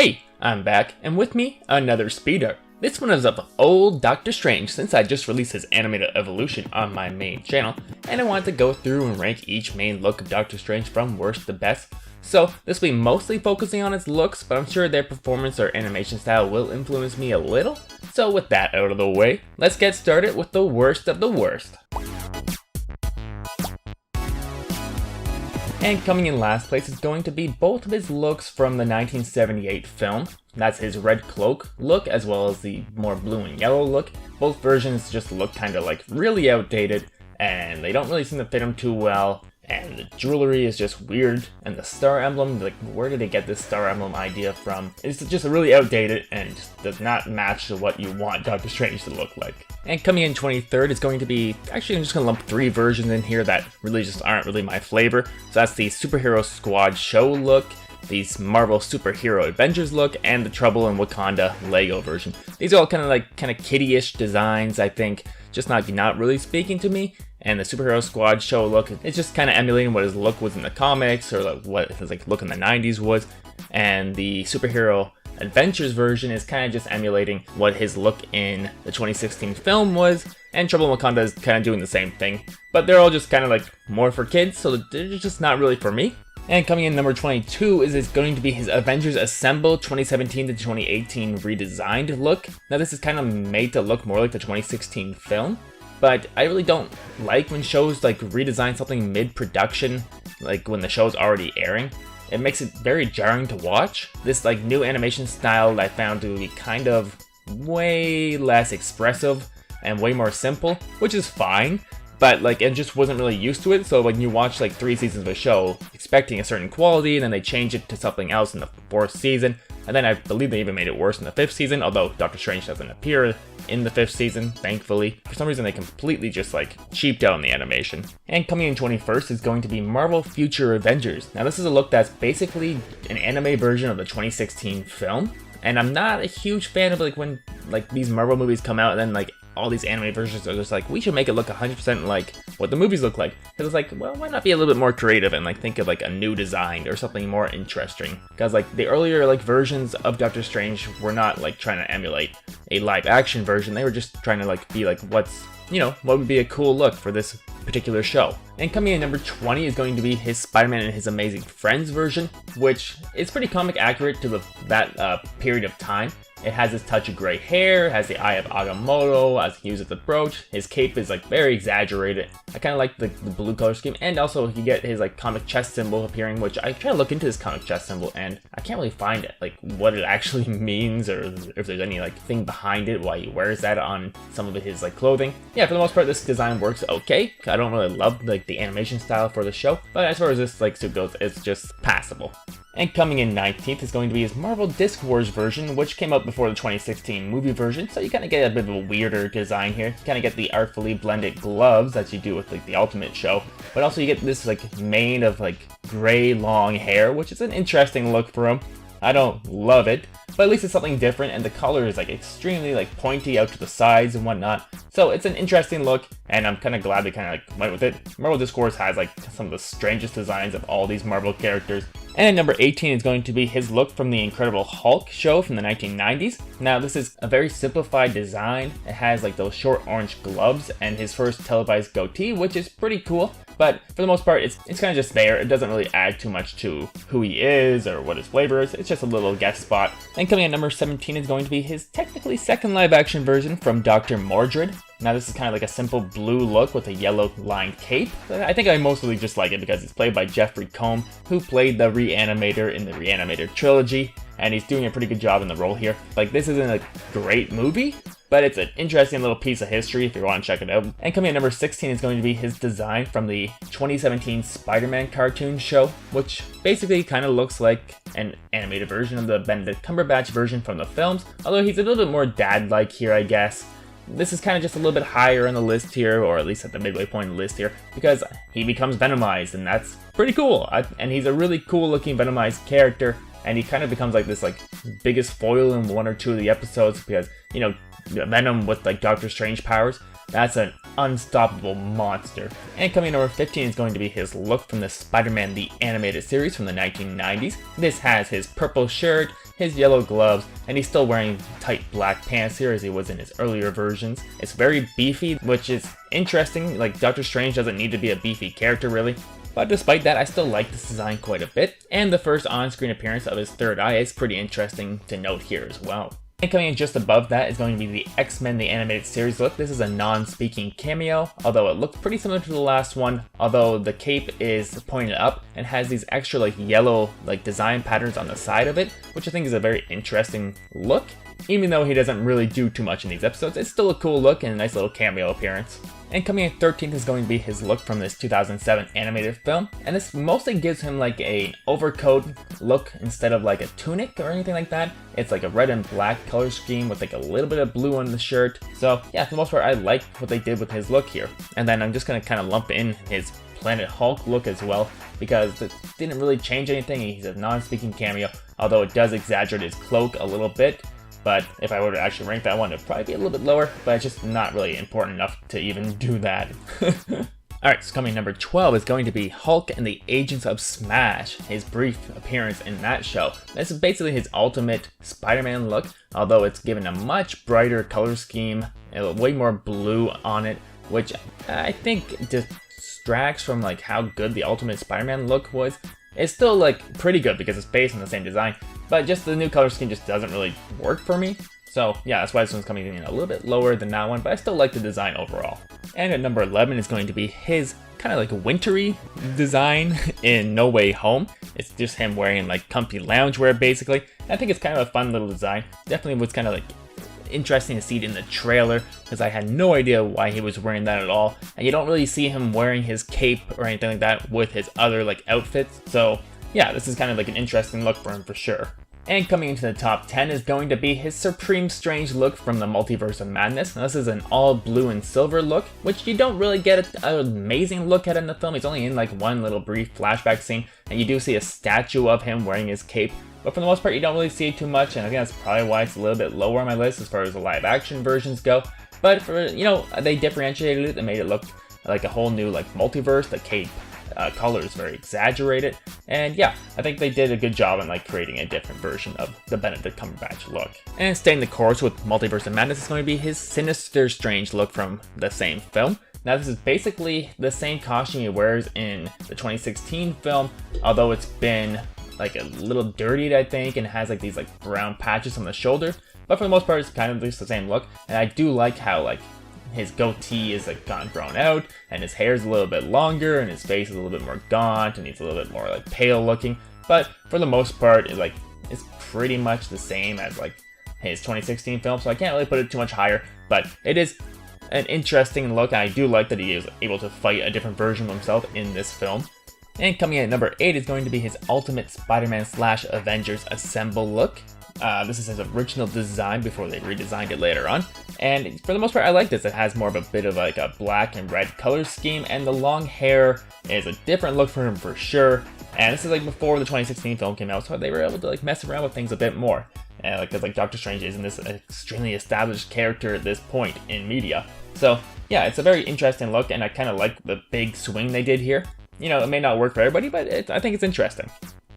Hey, I'm back, and with me, another speeder. This one is of old Doctor Strange, since I just released his animated evolution on my main channel, and I wanted to go through and rank each main look of Doctor Strange from worst to best. So this will be mostly focusing on his looks, but I'm sure their performance or animation style will influence me a little. So with that out of the way, let's get started with the worst of the worst. And coming in last place is going to be both of his looks from the 1978 film. That's his red cloak look as well as the more blue and yellow look. Both versions just look kind of like really outdated and they don't really seem to fit him too well. And the jewelry is just weird, and the star emblem, like where did they get this star emblem idea from? It's just really outdated and just does not match to what you want Doctor Strange to look like. And coming in 23rd is going to be, actually I'm just going to lump 3 versions in here that really just aren't really my flavor. So that's the Superhero Squad show look, the Marvel Superhero Avengers look, and the Trouble in Wakanda Lego version. These are all kind of kiddie-ish designs, I think, just not really speaking to me. And the Superhero Squad show look, it's just kind of emulating what his look was in the comics, or like what his look in the 90s was. And the Superhero Adventures version is kind of just emulating what his look in the 2016 film was. And Trouble in Wakanda is kind of doing the same thing. But they're all just kind of like more for kids, so they're just not really for me. And coming in number 22 is going to be his Avengers Assemble 2017 to 2018 redesigned look. Now this is kind of made to look more like the 2016 film. But I really don't like when shows like redesign something mid-production, like when the show's already airing. It makes it very jarring to watch. This like new animation style I found to be kind of way less expressive and way more simple, which is fine. But like it just wasn't really used to it, so when you watch like 3 seasons of a show expecting a certain quality and then they change it to something else in the 4th season, and then I believe they even made it worse in the 5th season, although Doctor Strange doesn't appear in the 5th season, thankfully. For some reason they completely just like cheaped out on the animation. And coming in 21st is going to be Marvel Future Avengers. Now this is a look that's basically an anime version of the 2016 film. And I'm not a huge fan of like when like these Marvel movies come out and then like all these anime versions are just like, we should make it look 100% like what the movies look like. Because it's like, well, why not be a little bit more creative and like think of like a new design or something more interesting? Because like the earlier like versions of Doctor Strange were not like trying to emulate a live action version. They were just trying to like be like what's, you know, what would be a cool look for this particular show. And coming in number 20 is going to be his Spider-Man and His Amazing Friends version, which is pretty comic accurate to that period of time. It has this touch of gray hair, has the Eye of Agamotto as he uses the brooch. His cape is like very exaggerated. I kind of like the blue color scheme, and also you get his like comic chest symbol appearing, which I try to look into this comic chest symbol and I can't really find it, like what it actually means or if there's any like thing behind it why he wears that on some of his like clothing. Yeah, for the most part this design works okay. I don't really love like the animation style for the show, but as far as this like suit goes, it's just passable. And coming in 19th is going to be his Marvel Disc Wars version, which came out before the 2016 movie version, so you kind of get a bit of a weirder design here. You kind of get the artfully blended gloves that you do with like the Ultimate show, but also you get this like mane of like gray long hair, which is an interesting look for him. I don't love it, but at least it's something different, and the color is like extremely like pointy out to the sides and whatnot. So it's an interesting look, and I'm kind of glad they kind of like went with it. Marvel Disc Wars has like some of the strangest designs of all these Marvel characters. And at number 18 is going to be his look from the Incredible Hulk show from the 1990s. Now this is a very simplified design. It has like those short orange gloves and his first televised goatee, which is pretty cool. But for the most part, it's kind of just there. It doesn't really add too much to who he is or what his flavor is. It's just a little guest spot. And coming at number 17 is going to be his technically second live action version from Dr. Mordrid. Now this is kind of like a simple blue look with a yellow lined cape. I think I mostly just like it because it's played by Jeffrey Combs, who played the Reanimator in the Reanimator trilogy, and he's doing a pretty good job in the role here. Like this isn't a great movie, but it's an interesting little piece of history if you want to check it out. And coming at number 16 is going to be his design from the 2017 Spider-Man cartoon show, which basically kind of looks like an animated version of the Benedict Cumberbatch version from the films, although he's a little bit more dad-like here, I guess. This is kind of just a little bit higher on the list here, or at least at the midway point in the list here, because he becomes Venomized, and that's pretty cool. And he's a really cool looking Venomized character, and he kind of becomes like this like biggest foil in 1 or 2 of the episodes because, you know, Venom with like Doctor Strange powers, that's an unstoppable monster. And coming in number 15 is going to be his look from the Spider-Man the Animated Series from the 1990s. This has his purple shirt, his yellow gloves, and he's still wearing tight black pants here as he was in his earlier versions. It's very beefy, which is interesting. Like, Doctor Strange doesn't need to be a beefy character really. But despite that, I still like this design quite a bit, and the first on-screen appearance of his third eye is pretty interesting to note here as well. And coming in just above that is going to be the X-Men the Animated Series look. This is a non-speaking cameo, although it looks pretty similar to the last one, although the cape is pointed up and has these extra like yellow like design patterns on the side of it, which I think is a very interesting look. Even though he doesn't really do too much in these episodes, it's still a cool look and a nice little cameo appearance. And coming in 13th is going to be his look from this 2007 animated film, and this mostly gives him like an overcoat look instead of like a tunic or anything like that. It's like a red and black color scheme with like a little bit of blue on the shirt. So yeah, for the most part I like what they did with his look here. And then I'm just going to kind of lump in his Planet Hulk look as well, because it didn't really change anything. He's a non-speaking cameo, although it does exaggerate his cloak a little bit. But if I were to actually rank that one, it'd probably be a little bit lower, but it's just not really important enough to even do that. Alright, so coming number 12 is going to be Hulk and the Agents of Smash, his brief appearance in that show. This is basically his ultimate Spider-Man look, although it's given a much brighter color scheme, way more blue on it, which I think distracts from like how good the Ultimate Spider-Man look was. It's still like pretty good because it's based on the same design, but just the new color scheme just doesn't really work for me. So yeah, that's why this one's coming in a little bit lower than that one, but I still like the design overall. And at number 11 is going to be his kind of like wintry design in No Way Home. It's just him wearing like comfy loungewear basically. I think it's kind of a fun little design. Definitely was kind of like interesting to see it in the trailer because I had no idea why he was wearing that at all, and you don't really see him wearing his cape or anything like that with his other like outfits. So yeah, this is kind of like an interesting look for him for sure. And coming into the top 10 is going to be his Supreme Strange look from the Multiverse of Madness. Now, this is an all blue and silver look, which you don't really get an amazing look at in the film. He's only in like one little brief flashback scene, and you do see a statue of him wearing his cape. But for the most part, you don't really see it too much, and I think that's probably why it's a little bit lower on my list as far as the live action versions go. But for, you know, they differentiated it, they made it look like a whole new like multiverse. The cape color is very exaggerated, and yeah, I think they did a good job in like creating a different version of the Benedict Cumberbatch look. And staying the course with Multiverse of Madness is going to be his Sinister Strange look from the same film. Now this is basically the same costume he wears in the 2016 film, although it's been like a little dirtied, I think, and has like these like brown patches on the shoulder. But for the most part, it's kind of just the same look. And I do like how like his goatee is like gone grown out, and his hair is a little bit longer, and his face is a little bit more gaunt, and he's a little bit more like pale looking. But for the most part, it's pretty much the same as like his 2016 film. So I can't really put it too much higher. But it is an interesting look. And I do like that he is able to fight a different version of himself in this film. And coming in at number 8 is going to be his Ultimate Spider-Man / Avengers Assemble look. This is his original design before they redesigned it later on. And for the most part, I like this. It has more of a bit of like a black and red color scheme, and the long hair is a different look for him for sure. And this is like before the 2016 film came out, so they were able to like mess around with things a bit more. And because like Doctor Strange isn't this extremely established character at this point in media. So yeah, it's a very interesting look, and I kind of like the big swing they did here. You know, it may not work for everybody, but I think it's interesting.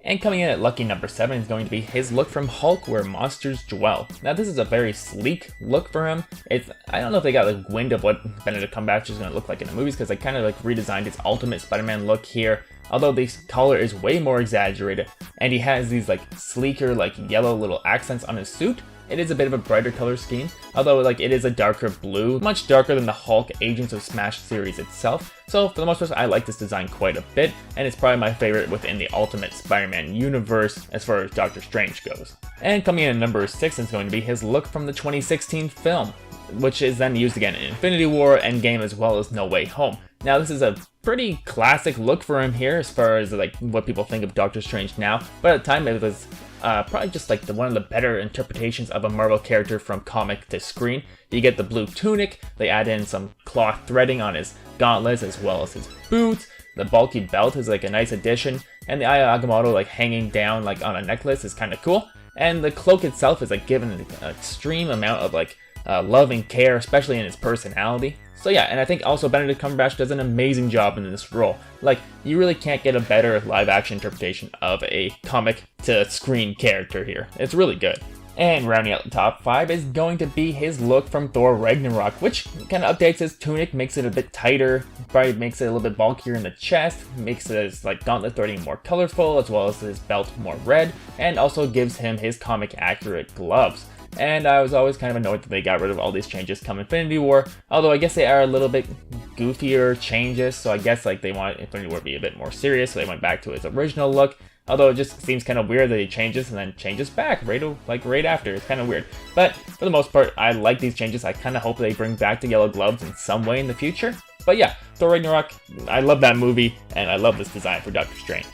And coming in at lucky number 7 is going to be his look from Hulk, Where Monsters Dwell. Now this is a very sleek look for him. I don't know if they got like wind of what Benedict Cumberbatch is going to look like in the movies, because they kind of like redesigned his Ultimate Spider-Man look here. Although the color is way more exaggerated, and he has these like sleeker like yellow little accents on his suit. It is a bit of a brighter color scheme, although like it is a darker blue, much darker than the Hulk Agents of Smash series itself. So for the most part, I like this design quite a bit, and it's probably my favorite within the Ultimate Spider-Man universe as far as Doctor Strange goes. And coming in at number 6 is going to be his look from the 2016 film, which is then used again in Infinity War, Endgame, as well as No Way Home. Now this is a pretty classic look for him here as far as like what people think of Doctor Strange now, but at the time it was probably just like one of the better interpretations of a Marvel character from comic to screen. You get the blue tunic, they add in some cloth threading on his gauntlets as well as his boots. The bulky belt is like a nice addition, and the Eye of Agamotto like hanging down like on a necklace is kind of cool. And the cloak itself is like given an extreme amount of like love and care, especially in his personality. So yeah, and I think also Benedict Cumberbatch does an amazing job in this role. Like, you really can't get a better live-action interpretation of a comic-to-screen character here. It's really good. And rounding out the top 5 is going to be his look from Thor Ragnarok, which kind of updates his tunic, makes it a bit tighter, probably makes it a little bit bulkier in the chest, makes his gauntlet threading more colorful, as well as his belt more red, and also gives him his comic-accurate gloves. And I was always kind of annoyed that they got rid of all these changes come Infinity War, although I guess they are a little bit goofier changes, so I guess they want Infinity War to be a bit more serious, so they went back to his original look. Although it just seems kind of weird that he changes and then changes back right after. It's kind of weird. But for the most part, I like these changes. I kind of hope they bring back the yellow gloves in some way in the future. But yeah, Thor Ragnarok, I love that movie, and I love this design for Doctor Strange.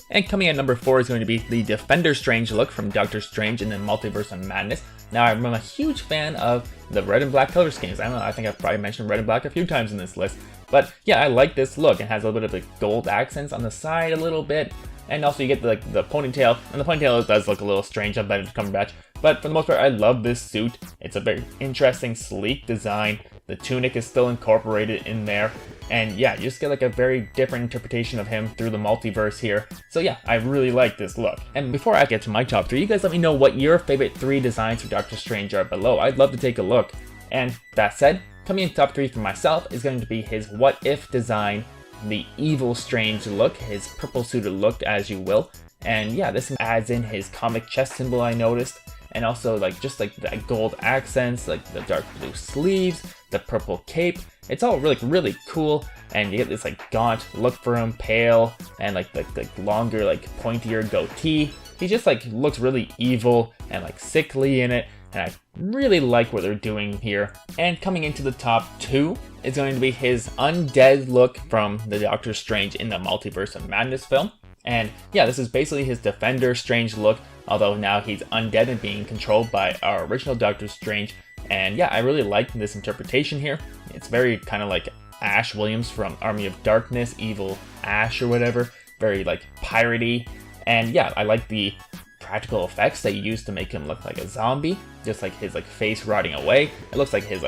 And coming at number 4 is going to be the Defender Strange look from Doctor Strange in the Multiverse of Madness. Now, I'm a huge fan of the red and black color schemes. I don't know, I think I've probably mentioned red and black a few times in this list. But yeah, I like this look. It has a little bit of the gold accents on the side a little bit. And also you get the ponytail, and the ponytail does look a little strange on Benedict Cumberbatch. But for the most part, I love this suit. It's a very interesting, sleek design. The tunic is still incorporated in there. And yeah, you just get a very different interpretation of him through the multiverse here. So yeah, I really like this look. And before I get to my top 3, you guys let me know what your favorite 3 designs for Doctor Strange are below. I'd love to take a look. And that said, coming in top 3 for myself is going to be his What If design, the evil Strange look, his purple suited look as you will. And yeah, this adds in his comic chest symbol I noticed, and also just the gold accents, the dark blue sleeves, the purple cape. It's all really cool, and you get this gaunt look for him, pale, and the longer pointier goatee. He just looks really evil and sickly in it, and I really like what they're doing here. And coming into the top 2 is going to be his undead look from the Doctor Strange in the Multiverse of Madness film. And yeah, this is basically his Defender Strange look, although now he's undead and being controlled by our original Doctor Strange. And yeah, I really like this interpretation here. It's very kind of like Ash Williams from Army of Darkness, Evil Ash or whatever. Very piratey. And yeah, I like the practical effects they used to make him look like a zombie. Just his face rotting away. It looks like his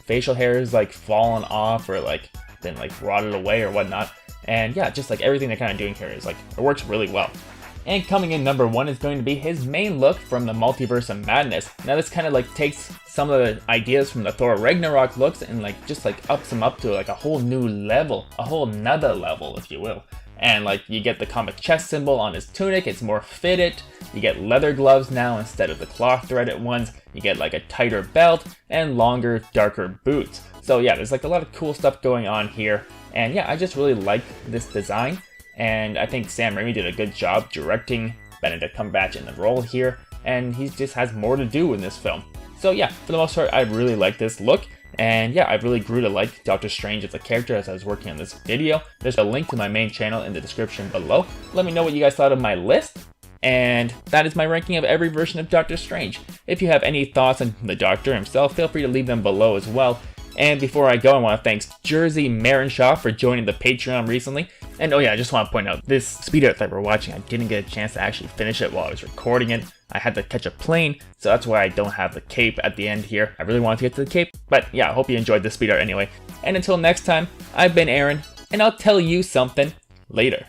facial hair is fallen off or been rotted away or whatnot. And yeah, just everything they're kind of doing here is it works really well. And coming in number 1 is going to be his main look from the Multiverse of Madness. Now this kind of takes some of the ideas from the Thor Ragnarok looks and just ups them up to a whole new level, a whole nother level if you will. And you get the comic chest symbol on his tunic, it's more fitted. You get leather gloves now instead of the cloth threaded ones. You get a tighter belt and longer, darker boots. So yeah, there's a lot of cool stuff going on here. And yeah, I just really like this design. And I think Sam Raimi did a good job directing Benedict Cumberbatch in the role here. And he just has more to do in this film. So yeah, for the most part, I really like this look. And yeah, I really grew to like Doctor Strange as a character as I was working on this video. There's a link to my main channel in the description below. Let me know what you guys thought of my list. And that is my ranking of every version of Doctor Strange. If you have any thoughts on the Doctor himself, feel free to leave them below as well. And before I go, I want to thank Jersey Marenshaw for joining the Patreon recently. And oh yeah, I just want to point out, this speed art that we're watching, I didn't get a chance to actually finish it while I was recording it. I had to catch a plane, so that's why I don't have the cape at the end here. I really wanted to get to the cape, but yeah, I hope you enjoyed this speed art anyway. And until next time, I've been Aaron, and I'll tell you something later.